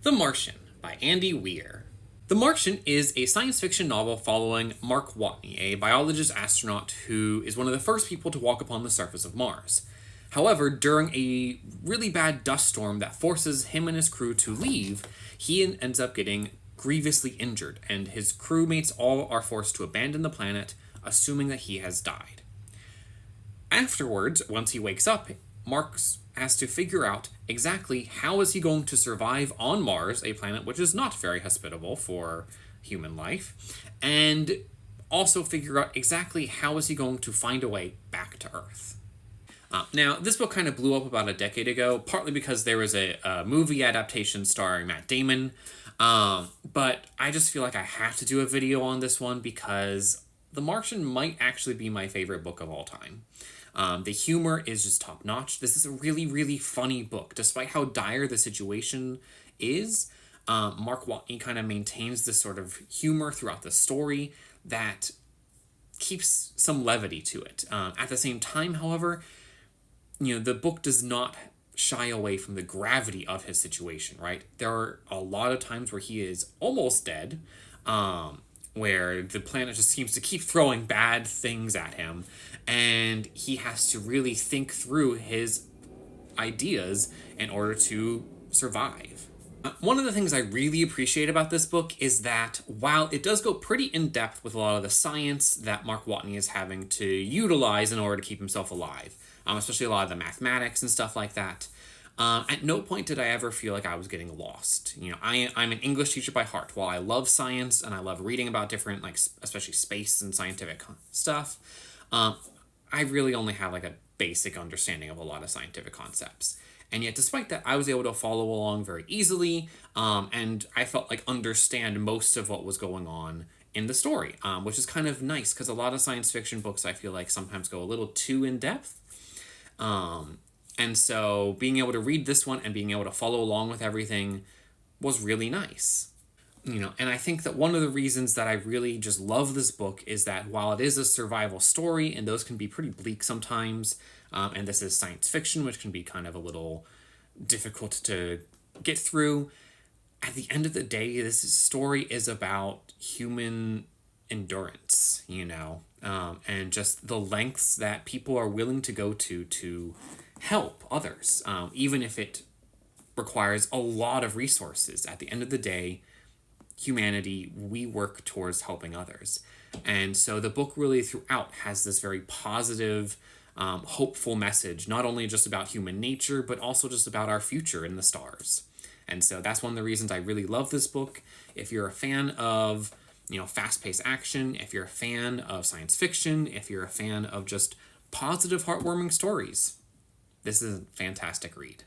The Martian by Andy Weir. The Martian is a science fiction novel following Mark Watney, a biologist astronaut who is one of the first people to walk upon the surface of Mars. However, during a really bad dust storm that forces him and his crew to leave, he ends up getting grievously injured, and his crewmates all are forced to abandon the planet, assuming that he has died. Afterwards, once he wakes up, Marx has to figure out exactly how is he going to survive on Mars, a planet which is not very hospitable for human life, and also figure out exactly how is he going to find a way back to Earth. Now, this book kind of blew up about a decade ago, partly because there was a movie adaptation starring Matt Damon, but I just feel like I have to do a video on this one because The Martian might actually be my favorite book of all time. The humor is just top notch. This is a really, really funny book. Despite how dire the situation is, Mark Watney kind of maintains this sort of humor throughout the story that keeps some levity to it. At the same time, however, the book does not shy away from the gravity of his situation, right? There are a lot of times where he is almost dead, where the planet just seems to keep throwing bad things at him, and he has to really think through his ideas in order to survive. One of the things I really appreciate about this book is that while it does go pretty in-depth with a lot of the science that Mark Watney is having to utilize in order to keep himself alive, especially a lot of the mathematics and stuff like that, at no point did I ever feel like I was getting lost. I'm an English teacher by heart. While I love science and I love reading about different, especially space and scientific stuff, I really only have a basic understanding of a lot of scientific concepts. And yet, despite that, I was able to follow along very easily, and I felt understand most of what was going on in the story, which is kind of nice because a lot of science fiction books I feel like sometimes go a little too in depth. And so being able to read this one and being able to follow along with everything was really nice. And I think that one of the reasons that I really just love this book is that while it is a survival story, and those can be pretty bleak sometimes, and this is science fiction, which can be kind of a little difficult to get through, at the end of the day, this story is about human endurance, and just the lengths that people are willing to go to help others, even if it requires a lot of resources. At the end of the day, humanity, we work towards helping others. And so the book really throughout has this very positive, hopeful message, not only just about human nature, but also just about our future in the stars. And so that's one of the reasons I really love this book. If you're a fan of fast-paced action, if you're a fan of science fiction, if you're a fan of just positive, heartwarming stories, this is a fantastic read.